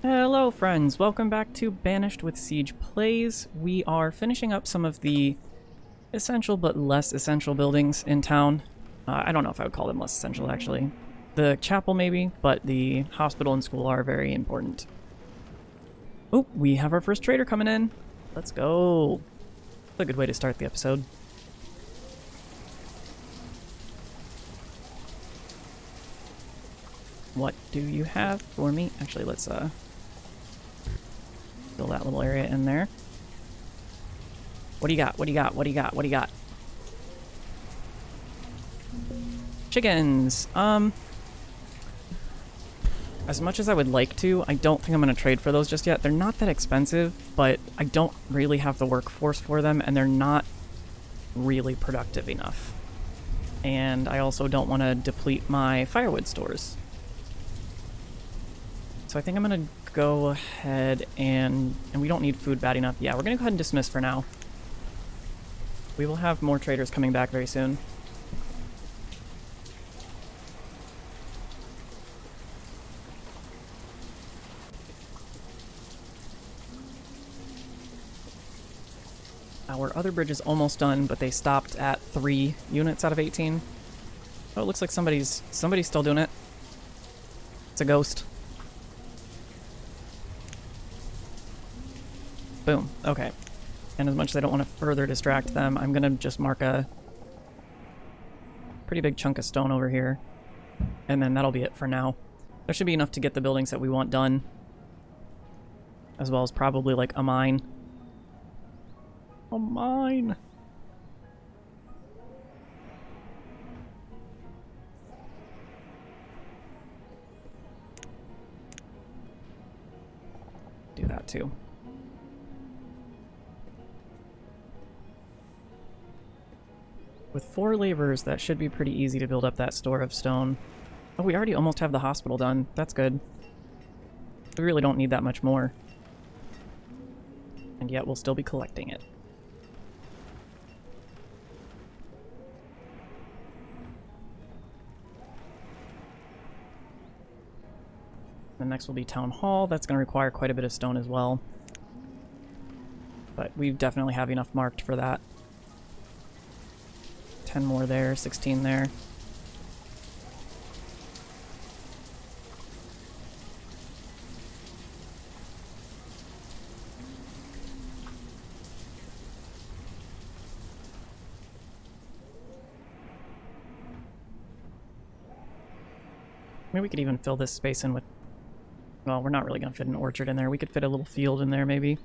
Hello friends, welcome back to Banished with Siege Plays. We are finishing up some of the essential but less essential buildings in town. I don't know if I would call them less essential actually. The chapel maybe, but the hospital and school are very important. Oh, we have our first trader coming in. Let's go. That's a good way to start the episode. What do you have for me? Actually, let's fill that little area in there. What do you got? What do you got? What do you got? What do you got? Chickens. As much as I would like to, I don't think I'm going to trade for those just yet. They're not that expensive, but I don't really have the workforce for them, and they're not really productive enough. And I also don't want to deplete my firewood stores. So I think I'm going to go ahead and we don't need food bad enough. Yeah, we're going to go ahead and dismiss for now. We will have more traders coming back very soon. Our other bridge is almost done, but they stopped at 3 units out of 18. Oh, it looks like somebody's still doing it. It's a ghost. Boom. Okay. And as much as I don't want to further distract them, I'm going to just mark a pretty big chunk of stone over here. And then that'll be it for now. There should be enough to get the buildings that we want done. As well as probably like a mine. A mine! Do that too. With 4 laborers, that should be pretty easy to build up that store of stone. Oh, we already almost have the hospital done. That's good. We really don't need that much more. And yet we'll still be collecting it. The next will be Town Hall. That's going to require quite a bit of stone as well. But we definitely have enough marked for that. 10 more there, 16 there. Maybe we could even fill this space in with... Well, we're not really going to fit an orchard in there. We could fit a little field in there, maybe.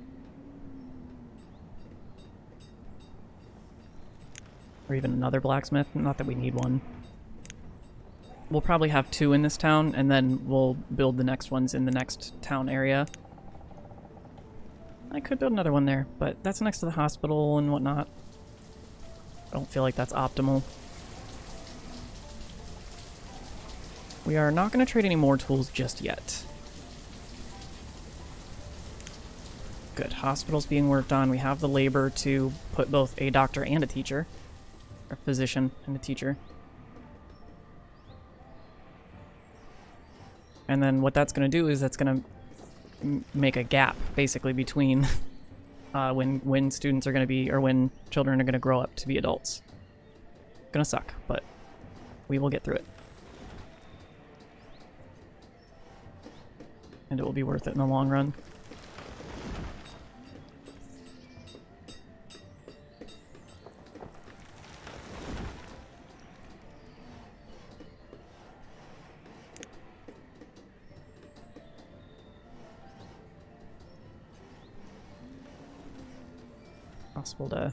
Or even another blacksmith. Not that we need one. We'll probably have 2 in this town, and then we'll build the next ones in the next town area. I could build another one there, but that's next to the hospital and whatnot. I don't feel like that's optimal. We are not going to trade any more tools just yet. Good. Hospital's being worked on. We have the labor to put both a doctor and a teacher. A physician and a teacher. And then what that's going to do is that's going to make a gap, basically, between when students are going to be, or when children are going to grow up to be adults. Gonna suck, but we will get through it. And it will be worth it in the long run. Possible to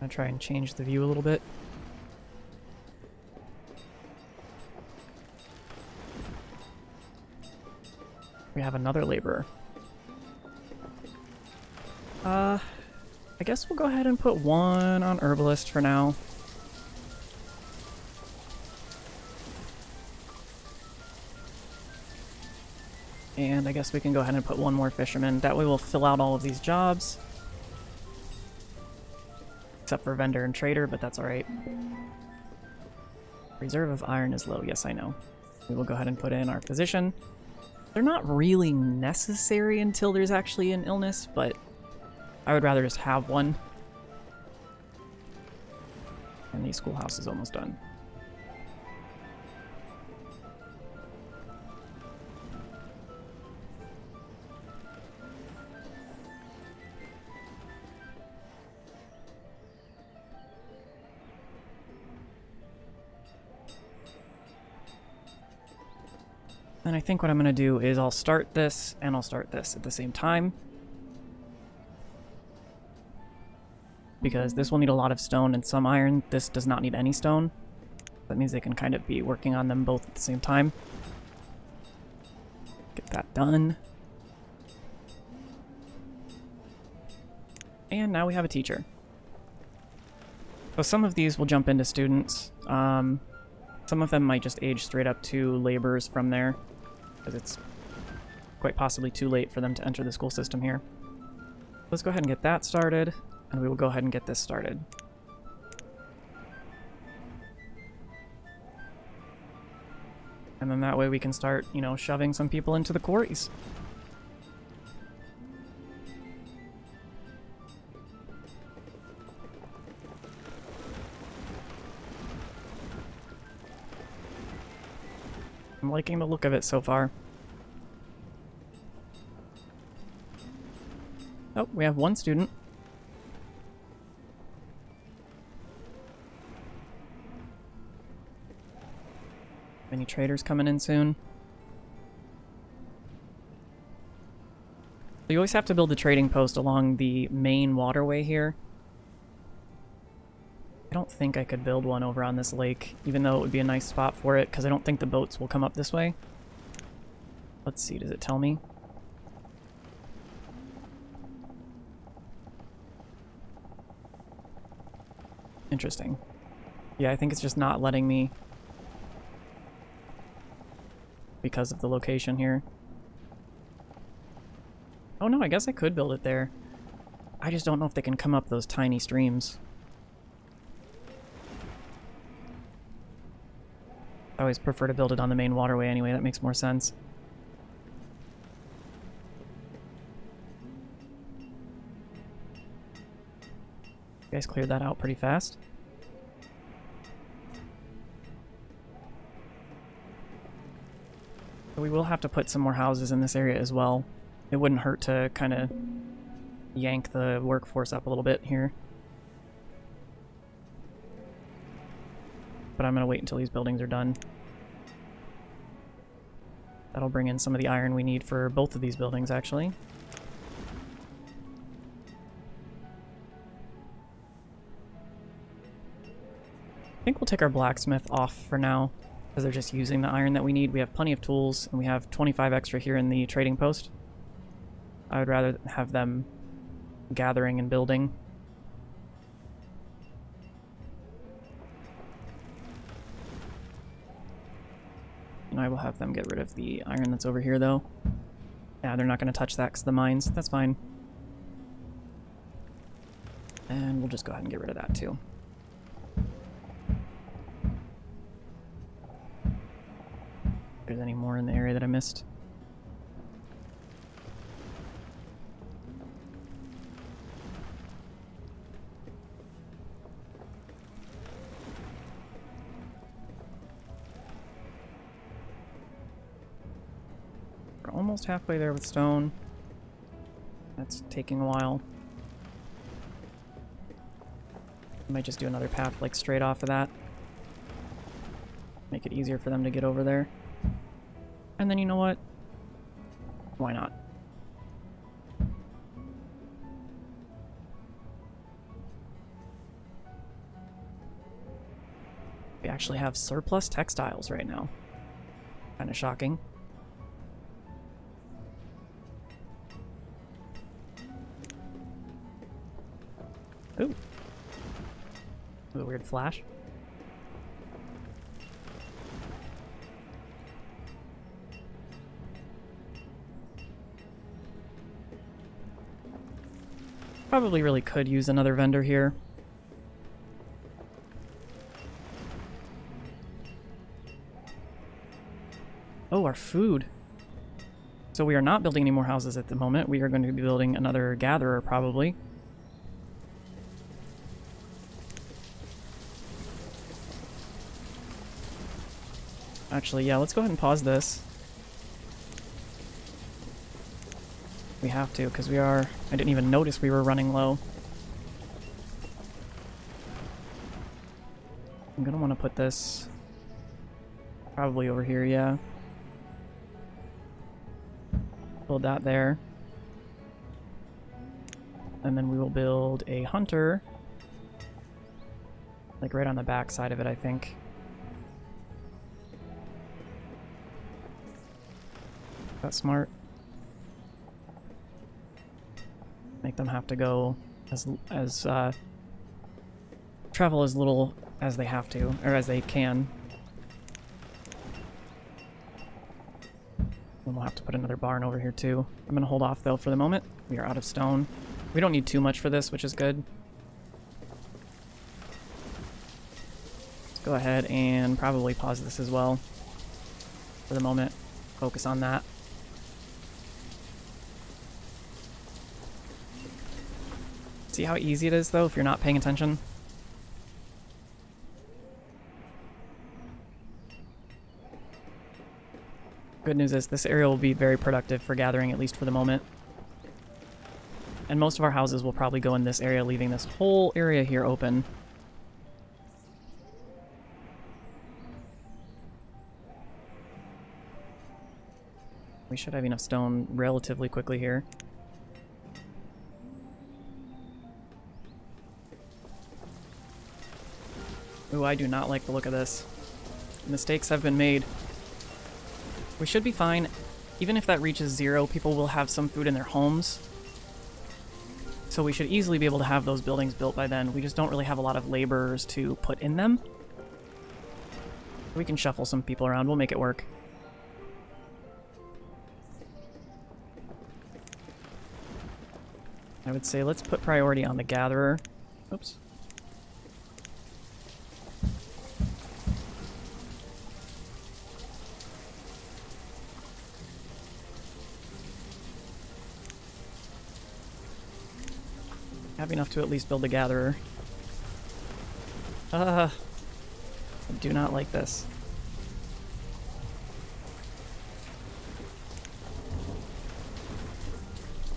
try and change the view a little bit. We have another laborer. I guess we'll go ahead and put 1 on herbalist for now. And I guess we can go ahead and put 1 more fisherman. That way we'll fill out all of these jobs. Except for vendor and trader, but that's alright. Reserve of iron is low. Yes, I know. We will go ahead and put in our physician. They're not really necessary until there's actually an illness, but I would rather just have one. And the schoolhouse is almost done. And I think what I'm going to do is I'll start this and I'll start this at the same time. Because this will need a lot of stone and some iron. This does not need any stone. That means they can kind of be working on them both at the same time. Get that done. And now we have a teacher. So some of these will jump into students. Some of them might just age straight up to laborers from there, because it's quite possibly too late for them to enter the school system here. Let's go ahead and get that started, and we will go ahead and get this started. And then that way we can start, you know, shoving some people into the quarries. I'm liking the look of it so far. Oh, we have one student. Any traders coming in soon? So you always have to build a trading post along the main waterway here. I don't think I could build one over on this lake, even though it would be a nice spot for it, because I don't think the boats will come up this way. Let's see, does it tell me? Interesting. Yeah, I think it's just not letting me because of the location here. Oh no, I guess I could build it there. I just don't know if they can come up those tiny streams. I always prefer to build it on the main waterway anyway, that makes more sense. You guys cleared that out pretty fast. So we will have to put some more houses in this area as well. It wouldn't hurt to kind of yank the workforce up a little bit here. But I'm going to wait until these buildings are done. That'll bring in some of the iron we need for both of these buildings, actually. I think we'll take our blacksmith off for now, because they're just using the iron that we need. We have plenty of tools, and we have 25 extra here in the trading post. I would rather have them gathering and building. And I will have them get rid of the iron that's over here, though. Yeah, they're not going to touch that because of the mines. That's fine. And we'll just go ahead and get rid of that, too. If there's any more in the area that I missed. We're almost halfway there with stone. That's taking a while. I might just do another path like straight off of that. Make it easier for them to get over there. And then you know what? Why not? We actually have surplus textiles right now. Kind of shocking. Ooh. A weird flash. Probably really could use another vendor here. Oh, our food. So we are not building any more houses at the moment. We are going to be building another gatherer, probably. Actually, yeah, let's go ahead and pause this. We have to, because we are... I didn't even notice we were running low. I'm gonna want to put this... probably over here, yeah. Build that there. And then we will build a hunter. Like right on the back side of it, I think. That's smart. Make them have to go travel as little as they have to, or as they can. And we'll have to put another barn over here too. I'm gonna hold off though for the moment. We are out of stone. We don't need too much for this, which is good. Let's go ahead and probably pause this as well for the moment. Focus on that. See how easy it is, though, if you're not paying attention? Good news is this area will be very productive for gathering, at least for the moment. And most of our houses will probably go in this area, leaving this whole area here open. We should have enough stone relatively quickly here. Ooh, I do not like the look of this. Mistakes have been made. We should be fine. Even if that reaches 0, people will have some food in their homes. So we should easily be able to have those buildings built by then. We just don't really have a lot of laborers to put in them. We can shuffle some people around. We'll make it work. I would say let's put priority on the gatherer. Oops. Have enough to at least build a gatherer. I do not like this.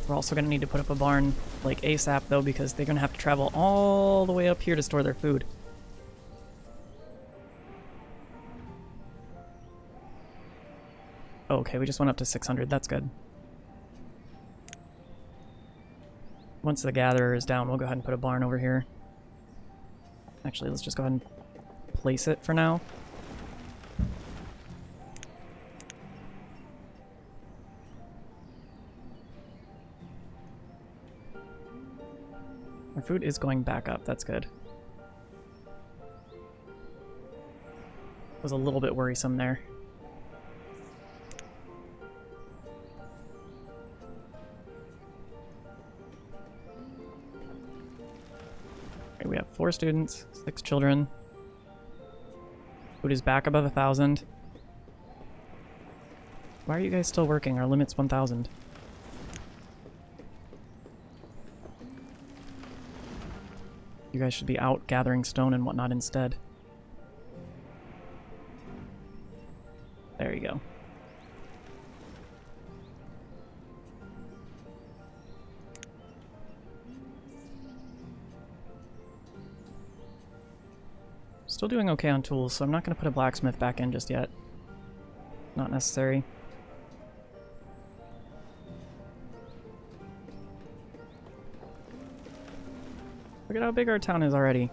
We're also going to need to put up a barn, like, ASAP, though, because they're going to have to travel all the way up here to store their food. Okay, we just went up to 600. That's good. Once the gatherer is down, we'll go ahead and put a barn over here. Actually, let's just go ahead and place it for now. Our food is going back up. That's good. Was a little bit worrisome there. Okay, we have 4 students, 6 children. Food is back above 1,000. Why are you guys still working? Our limit's 1,000. You guys should be out gathering stone and whatnot instead. There you go. Still doing okay on tools, so I'm not going to put a blacksmith back in just yet. Not necessary. Look at how big our town is already.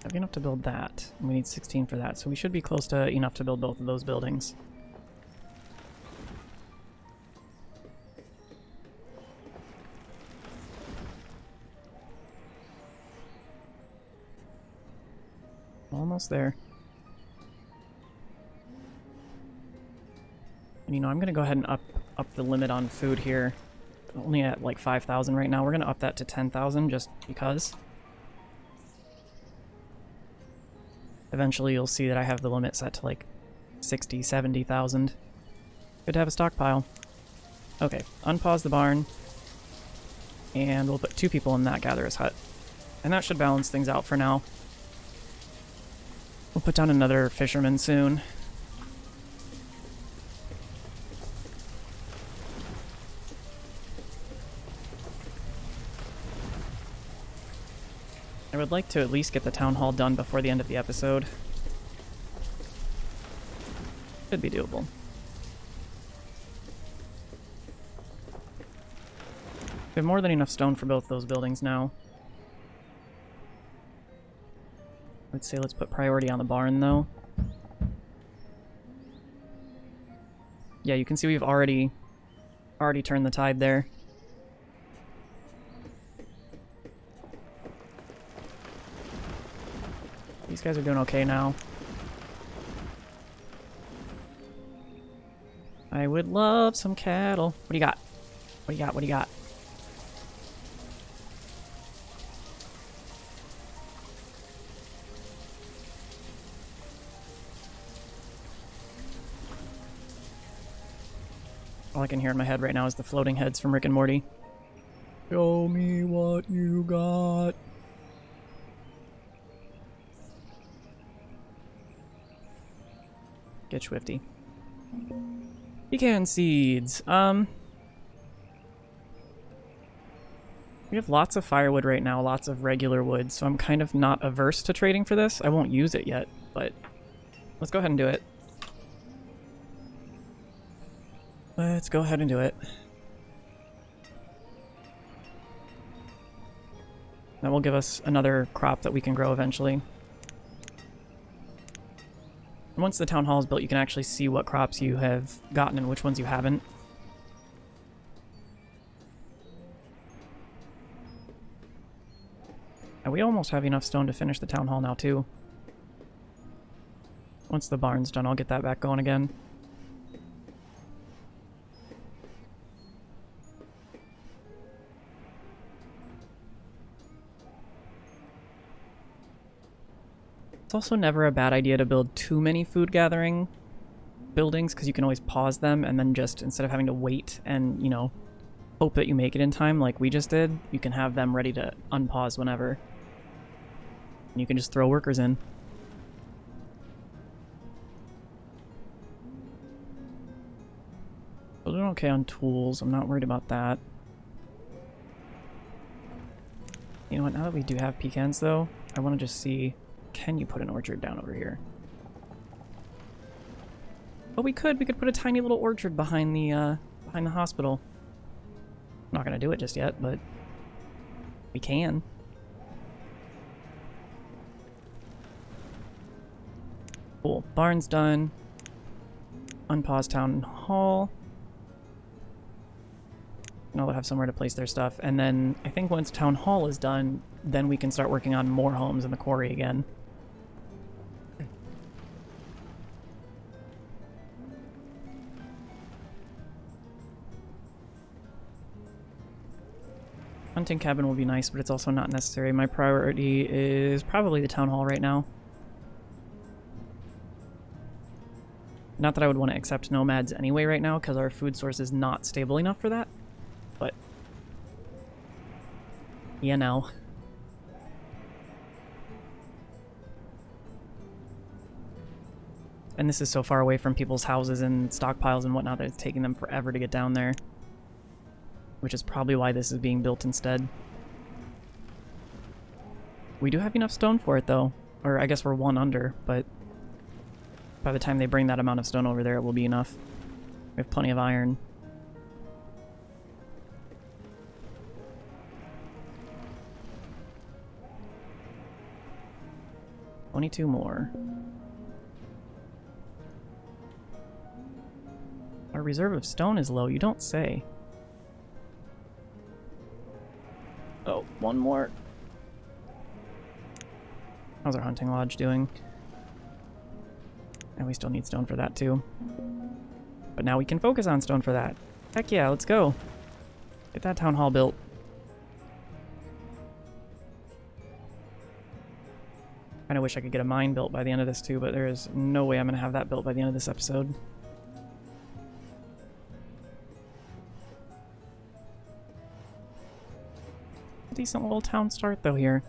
Have enough to build that. And we need 16 for that, so we should be close to enough to build both of those buildings. Almost there. And, you know, I'm going to go ahead and up the limit on food here. Only at like 5,000 right now. We're going to up that to 10,000 just because. Eventually you'll see that I have the limit set to like 60, 70,000. Good to have a stockpile. Okay, unpause the barn. And we'll put 2 people in that gatherer's hut. And that should balance things out for now. We'll put down another fisherman soon. I would like to at least get the town hall done before the end of the episode. Should be doable. We have more than enough stone for both those buildings now. I'd say let's put priority on the barn, though. Yeah, you can see we've already turned the tide there. These guys are doing okay now. I would love some cattle. What do you got? What do you got? What do you got? All I can hear in my head right now is the floating heads from Rick and Morty. Show me what you got. Get swifty. Pecan seeds. We have lots of firewood right now, lots of regular wood, so I'm kind of not averse to trading for this. I won't use it yet, but let's go ahead and do it. Let's go ahead and do it. That will give us another crop that we can grow eventually. Once the town hall is built, you can actually see what crops you have gotten and which ones you haven't. And we almost have enough stone to finish the town hall now, too. Once the barn's done, I'll get that back going again. It's also never a bad idea to build too many food gathering buildings, because you can always pause them and then just, instead of having to wait and, you know, hope that you make it in time like we just did, you can have them ready to unpause whenever. And you can just throw workers in. We're doing okay on tools, I'm not worried about that. You know what, now that we do have pecans though, I want to just see, can you put an orchard down over here? Oh, we could put a tiny little orchard behind the hospital. I'm not gonna do it just yet, but we can. Cool, barn's done. Unpause town hall. Now they'll have somewhere to place their stuff, and then I think once town hall is done, then we can start working on more homes in the quarry again. Hunting cabin will be nice, but it's also not necessary. My priority is probably the town hall right now. Not that I would want to accept nomads anyway right now, because our food source is not stable enough for that. But, you know. And this is so far away from people's houses and stockpiles and whatnot that it's taking them forever to get down there. Which is probably why this is being built instead. We do have enough stone for it though. Or I guess we're one under, but by the time they bring that amount of stone over there, it will be enough. We have plenty of iron. $22 more. Our reserve of stone is low, you don't say. Oh, one more. How's our hunting lodge doing? And we still need stone for that too. But now we can focus on stone for that. Heck yeah, let's go. Get that town hall built. Kind of wish I could get a mine built by the end of this too, but there is no way I'm going to have that built by the end of this episode. Decent little town start though here.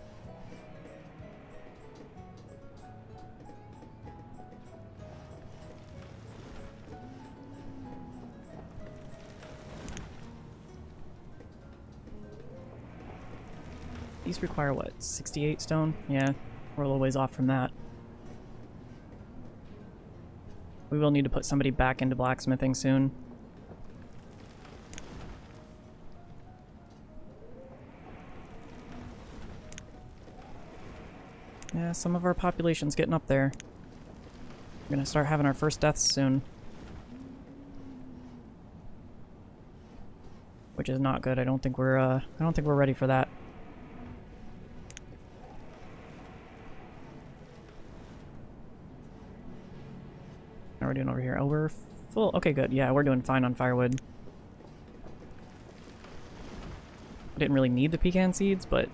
These require what, 68 stone? Yeah, we're a little ways off from that. We will need to put somebody back into blacksmithing soon. Yeah, some of our population's getting up there. We're gonna start having our first deaths soon. Which is not good. I don't think we're ready for that. How are we doing over here? Oh, we're full. Okay, good. Yeah, we're doing fine on firewood. I didn't really need the pecan seeds, but...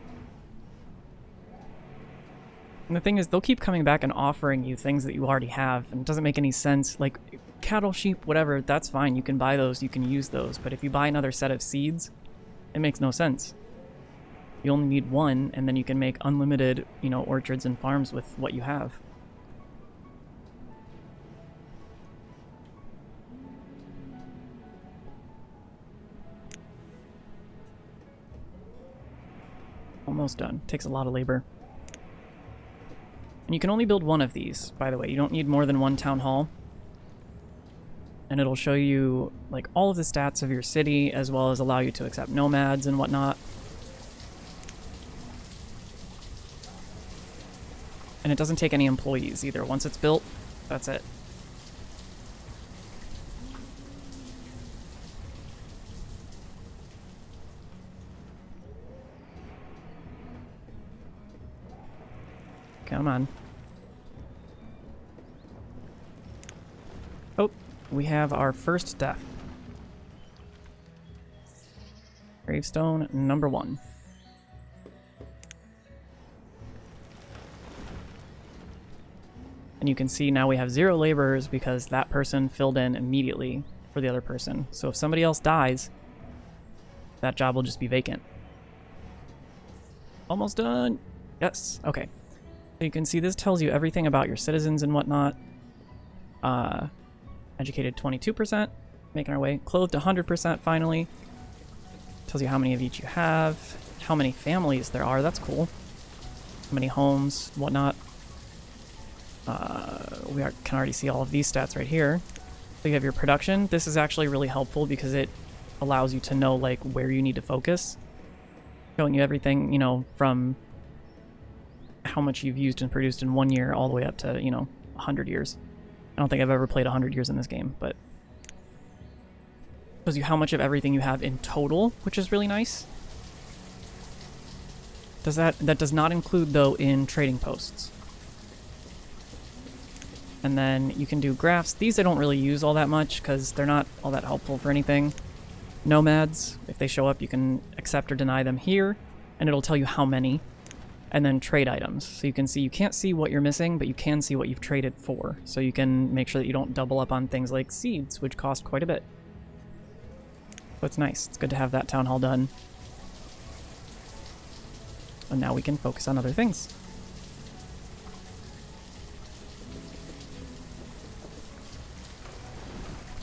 And the thing is, they'll keep coming back and offering you things that you already have, and it doesn't make any sense. Like, cattle, sheep, whatever, that's fine. You can buy those, you can use those. But if you buy another set of seeds, it makes no sense. You only need one, and then you can make unlimited, you know, orchards and farms with what you have. Almost done. Takes a lot of labor. And you can only build one of these, by the way. You don't need more than one town hall. And it'll show you, like, all of the stats of your city, as well as allow you to accept nomads and whatnot. And it doesn't take any employees either. Once it's built, that's it. Come on. Oh, we have our first death. Gravestone number 1. And you can see now we have 0 laborers because that person filled in immediately for the other person. So if somebody else dies, that job will just be vacant. Almost done. Yes. Okay. You can see this tells you everything about your citizens and whatnot. Educated 22%, making our way. Clothed 100% finally. Tells you how many of each you have, how many families there are, that's cool. How many homes, whatnot. Can already see all of these stats right here. So you have your production. This is actually really helpful because it allows you to know like where you need to focus. Showing you everything, you know, from how much you've used and produced in 1 year all the way up to, you know, 100 years. I don't think I've ever played 100 years in this game, but shows you how much of everything you have in total, which is really nice. That does not include, though, in trading posts. And then you can do graphs. These I don't really use all that much because they're not all that helpful for anything. Nomads, if they show up, you can accept or deny them here, and it'll tell you how many. And then trade items. So you can see, you can't see what you're missing, but you can see what you've traded for. So you can make sure that you don't double up on things like seeds, which cost quite a bit. So it's nice. It's good to have that town hall done. And now we can focus on other things.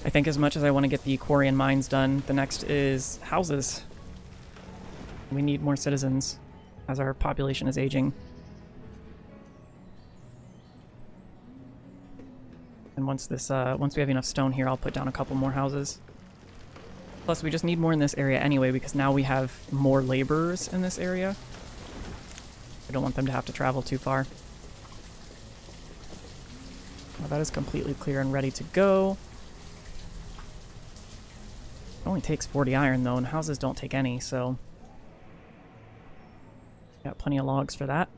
I think as much as I want to get the quarry and mines done, the next is houses. We need more citizens as our population is aging. And once we have enough stone here, I'll put down a couple more houses. Plus, we just need more in this area anyway, because now we have more laborers in this area. I don't want them to have to travel too far. Well, that is completely clear and ready to go. It only takes 40 iron, though, and houses don't take any, so... Got plenty of logs for that.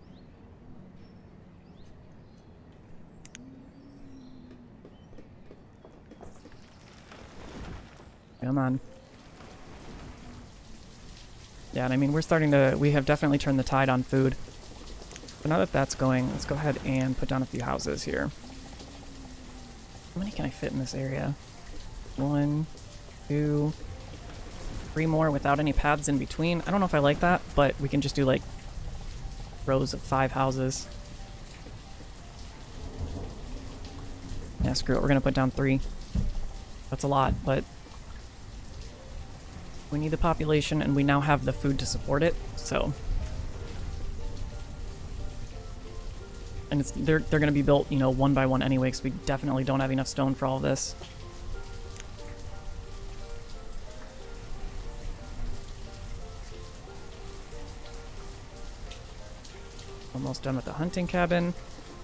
Come on. Yeah, and I mean, we have definitely turned the tide on food. But now that that's going, let's go ahead and put down a few houses here. How many can I fit in this area? 1, 2, 3 more without any paths in between. I don't know if I like that, but we can just do like rows of 5 houses. Yeah, screw it. We're gonna put down 3. That's a lot, but we need the population, and we now have the food to support it, so. And they're gonna be built, you know, one by one anyway, because we definitely don't have enough stone for all of this. Almost done with the hunting cabin.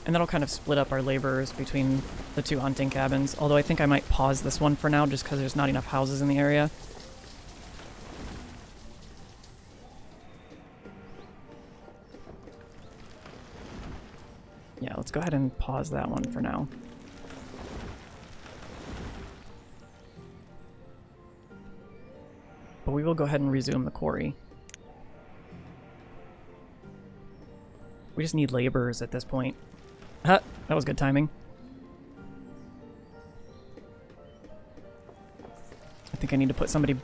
And that'll kind of split up our laborers between the 2 hunting cabins. Although I think I might pause this one for now just because there's not enough houses in the area. Yeah, let's go ahead and pause that one for now. But we will go ahead and resume the quarry. We just need laborers at this point. That was good timing. I think I need to put somebody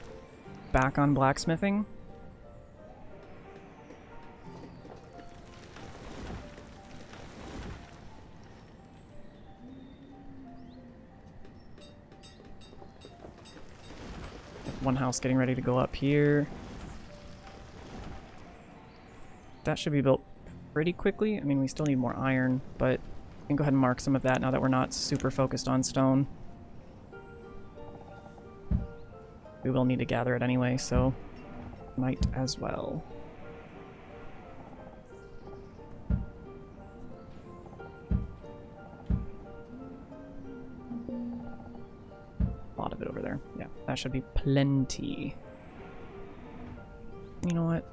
back on blacksmithing. One house getting ready to go up here. That should be built pretty quickly. I mean, we still need more iron, but we can go ahead and mark some of that now that we're not super focused on stone. We will need to gather it anyway, so might as well. A lot of it over there. Yeah, that should be plenty. You know what?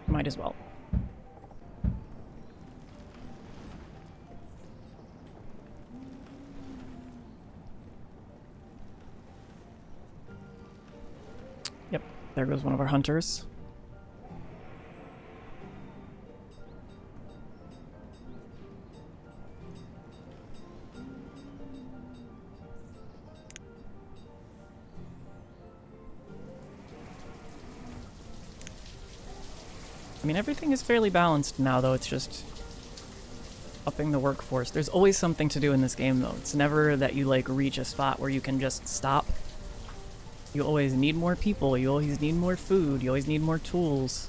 Might as well. Yep, there goes one of our hunters. I mean, everything is fairly balanced now, though. It's just upping the workforce. There's always something to do in this game, though. It's never that you, like, reach a spot where you can just stop. You always need more people. You always need more food. You always need more tools.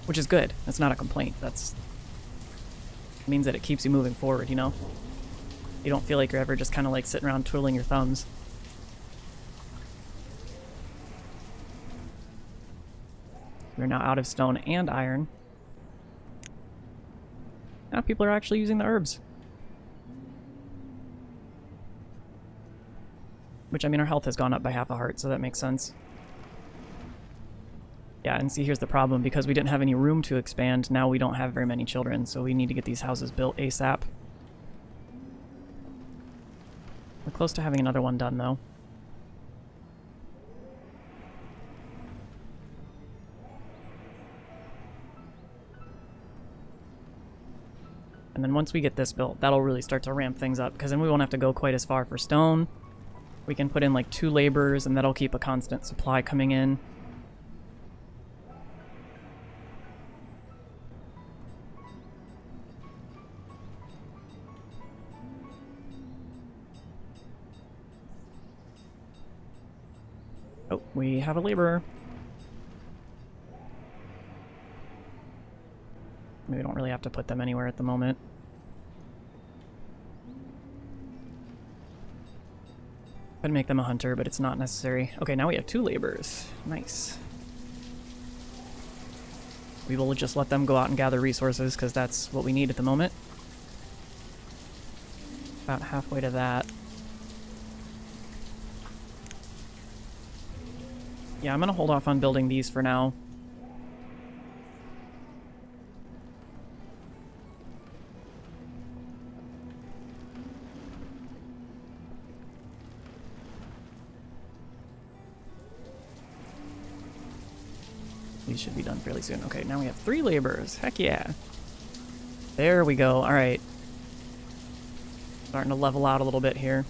Which is good. That's not a complaint. It means that it keeps you moving forward, you know? You don't feel like you're ever just kind of, like, sitting around twiddling your thumbs. We're now out of stone and iron. Now people are actually using the herbs. Which, I mean, our health has gone up by half a heart, so that makes sense. Yeah, and see, here's the problem. Because we didn't have any room to expand, now we don't have very many children, so we need to get these houses built ASAP. We're close to having another one done, though. And then once we get this built, that'll really start to ramp things up, because then we won't have to go quite as far for stone. We can put in like 2 laborers, and that'll keep a constant supply coming in. Oh, we have a laborer. We don't really have to put them anywhere at the moment. I'd make them a hunter, but it's not necessary. Okay, now we have 2 laborers. Nice. We will just let them go out and gather resources, because that's what we need at the moment. About halfway to that. Yeah, I'm gonna hold off on building these for now. These should be done fairly soon. Okay, now we have 3 laborers. Heck yeah. There we go. All right. Starting to level out a little bit here.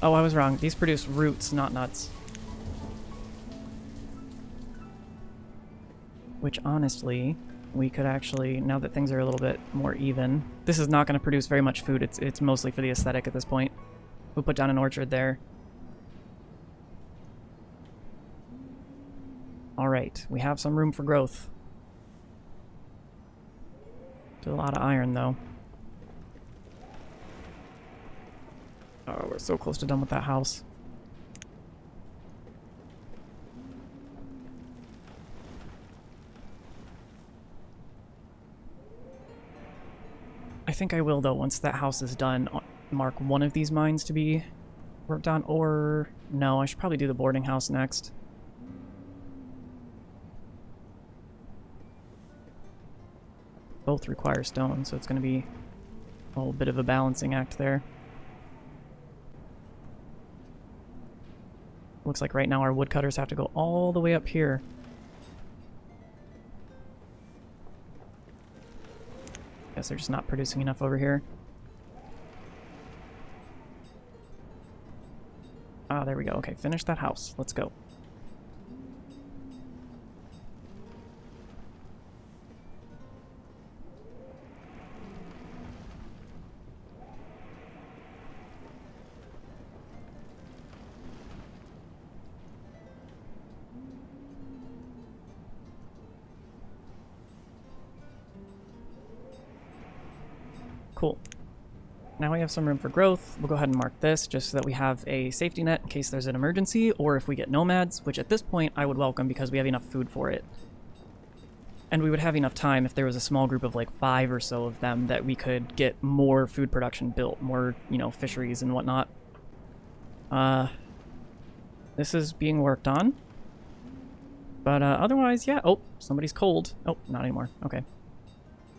Oh, I was wrong. These produce roots, not nuts. Which, honestly, we could actually, now that things are a little bit more even, this is not going to produce very much food. It's mostly for the aesthetic at this point. We'll put down an orchard there. Alright, we have some room for growth. Still a lot of iron, though. Oh, we're so close to done with that house. I think I will, though, once that house is done, mark one of these mines to be worked on, or... No, I should probably do the boarding house next. Both require stone, so it's going to be a little bit of a balancing act there. Looks like right now our woodcutters have to go all the way up here. Guess they're just not producing enough over here. Ah, there we go. Okay, finish that house. Let's go. Cool. Now we have some room for growth. We'll go ahead and mark this just so that we have a safety net in case there's an emergency, or if we get nomads, which at this point I would welcome because we have enough food for it. And we would have enough time if there was a small group of like 5 or so of them that we could get more food production built, more, you know, fisheries and whatnot. This is being worked on. But otherwise, yeah. Oh, somebody's cold. Oh, not anymore. Okay.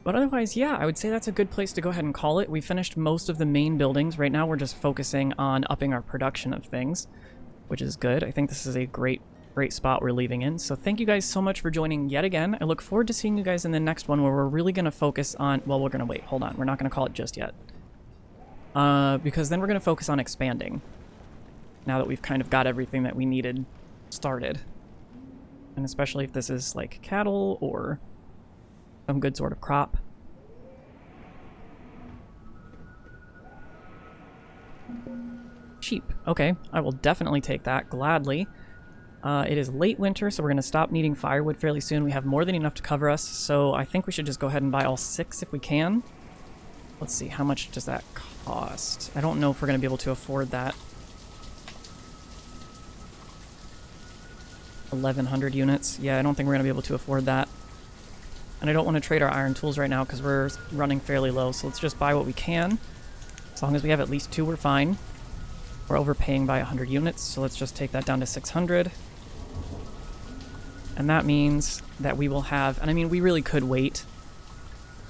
But otherwise, yeah, I would say that's a good place to go ahead and call it. We finished most of the main buildings. Right now we're just focusing on upping our production of things, which is good. I think this is a great spot we're leaving in. So thank you guys so much for joining yet again. I look forward to seeing you guys in the next one where we're really going to focus on... Well, we're going to wait. Hold on. We're not going to call it just yet. Because then we're going to focus on expanding. Now that we've kind of got everything that we needed started. And especially if this is like cattle or... some good sort of crop. Sheep. Okay, I will definitely take that, gladly. It is late winter, so we're going to stop needing firewood fairly soon. We have more than enough to cover us, so I think we should just go ahead and buy all 6 if we can. Let's see, how much does that cost? I don't know if we're going to be able to afford that. 1,100 units. Yeah, I don't think we're going to be able to afford that. And I don't want to trade our iron tools right now because we're running fairly low, so let's just buy what we can. As long as we have at least 2, we're fine. We're overpaying by 100 units, so let's just take that down to 600. And that means that we will have... And I mean, we really could wait.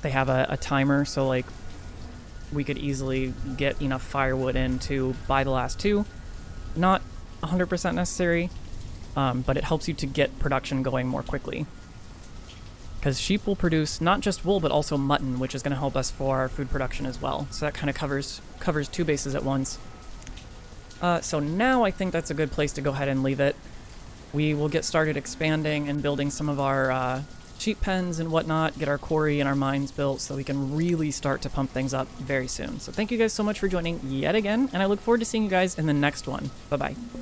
They have a timer, so like we could easily get enough firewood in to buy the last 2. Not 100% necessary, but it helps you to get production going more quickly. Because sheep will produce not just wool, but also mutton, which is going to help us for our food production as well. So that kind of covers 2 bases at once. So now I think that's a good place to go ahead and leave it. We will get started expanding and building some of our sheep pens and whatnot, get our quarry and our mines built so we can really start to pump things up very soon. So thank you guys so much for joining yet again, and I look forward to seeing you guys in the next one. Bye-bye.